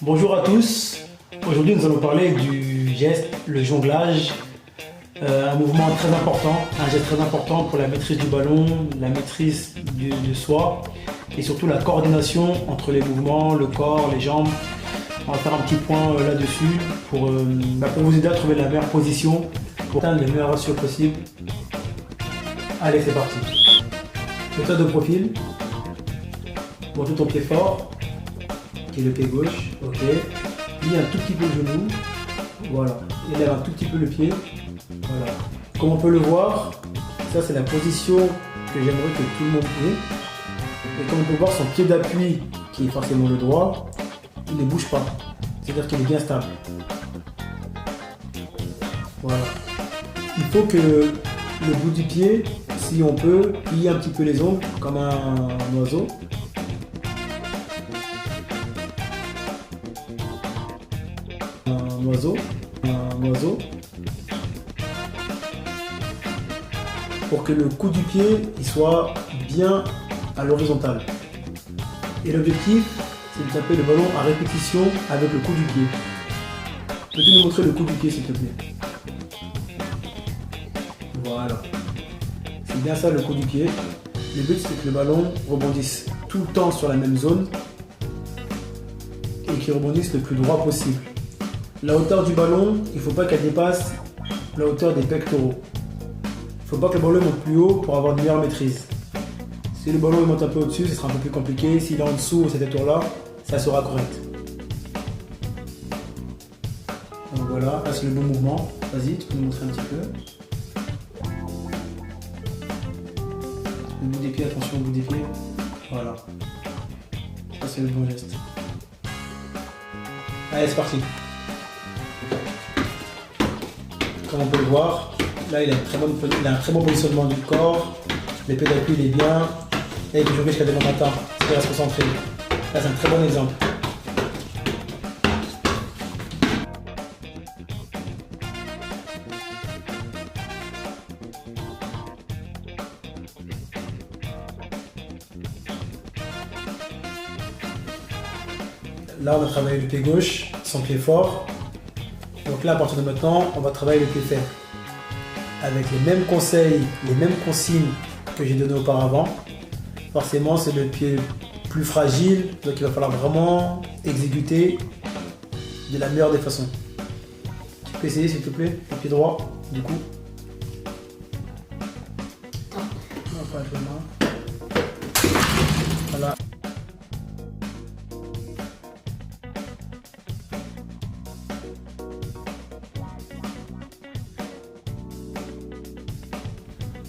Bonjour à tous, aujourd'hui nous allons parler du geste, le jonglage, un mouvement très important, un geste très important pour la maîtrise du ballon, la maîtrise de soi et surtout la coordination entre les mouvements, le corps, les jambes. On va faire un petit point là-dessus pour vous aider à trouver la meilleure position pour atteindre les meilleurs ratios possibles. Allez, c'est parti. Mets-toi de profil, monte ton pied fort, qui est le pied gauche, ok. Plie un tout petit peu le genou, voilà. Élève un tout petit peu le pied, voilà. Comme on peut le voir, ça c'est la position que j'aimerais que tout le monde ait. Et comme on peut voir, son pied d'appui, qui est forcément le droit, il ne bouge pas. C'est-à-dire qu'il est bien stable. Voilà. Il faut que le bout du pied, si on peut, plier un petit peu les ongles, comme un oiseau. Un oiseau, pour que le coup du pied il soit bien à l'horizontale. Et l'objectif, c'est de taper le ballon à répétition avec le coup du pied. Peux-tu nous montrer le coup du pied, s'il te plaît? Voilà. C'est bien ça le coup du pied. Le but, c'est que le ballon rebondisse tout le temps sur la même zone et qu'il rebondisse le plus droit possible. La hauteur du ballon, il ne faut pas qu'elle dépasse la hauteur des pectoraux. Il ne faut pas que le ballon monte plus haut pour avoir une meilleure maîtrise. Si le ballon monte un peu au-dessus, ce sera un peu plus compliqué. S'il est en dessous, cette hauteur-là, ça sera correct. Donc voilà, là c'est le bon mouvement. Vas-y, tu peux nous montrer un petit peu. Le bout des pieds, attention au bout des pieds. Voilà. Ça c'est le bon geste. Allez, c'est parti. Comme on peut le voir, là il a un très bon positionnement du corps, les pieds d'appui il est bien, là il peut jouer jusqu'à demain matin, il va se concentrer. Là c'est un très bon exemple. Là on a travaillé le pied gauche, son pied fort. Donc là, à partir de maintenant, on va travailler le pied faible. Avec les mêmes conseils, les mêmes consignes que j'ai données auparavant. Forcément, c'est le pied plus fragile, donc il va falloir vraiment exécuter de la meilleure des façons. Tu peux essayer, s'il te plaît, le pied droit, du coup. Voilà.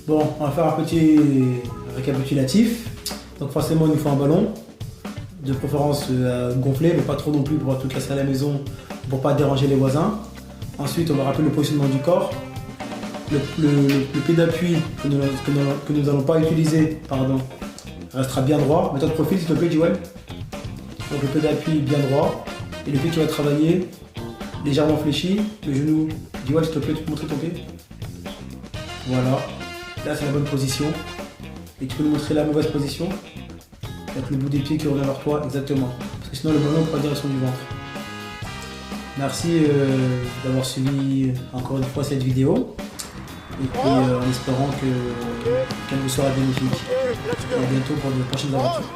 Bon, on va faire un petit récapitulatif. Donc forcément, il nous faut un ballon, de préférence gonflé, mais pas trop non plus pour tout casser à la maison, pour pas déranger les voisins. Ensuite, on va rappeler le positionnement du corps. Le pied d'appui que nous n'allons pas utiliser, restera bien droit. Mets-toi de profil, s'il te plaît, Joël. Donc le pied d'appui bien droit. Et le pied qui va travailler légèrement fléchi. Le genou, Joël, s'il te plaît, tu peux montrer ton pied. Voilà. Là, c'est la bonne position. Et tu peux nous montrer la mauvaise position avec le bout des pieds qui revient vers toi, exactement. Parce que sinon, le ballon prend la direction du ventre. Merci d'avoir suivi encore une fois cette vidéo. Et puis, en espérant qu'elle vous sera bénéfique. Et à bientôt pour de prochaines aventures.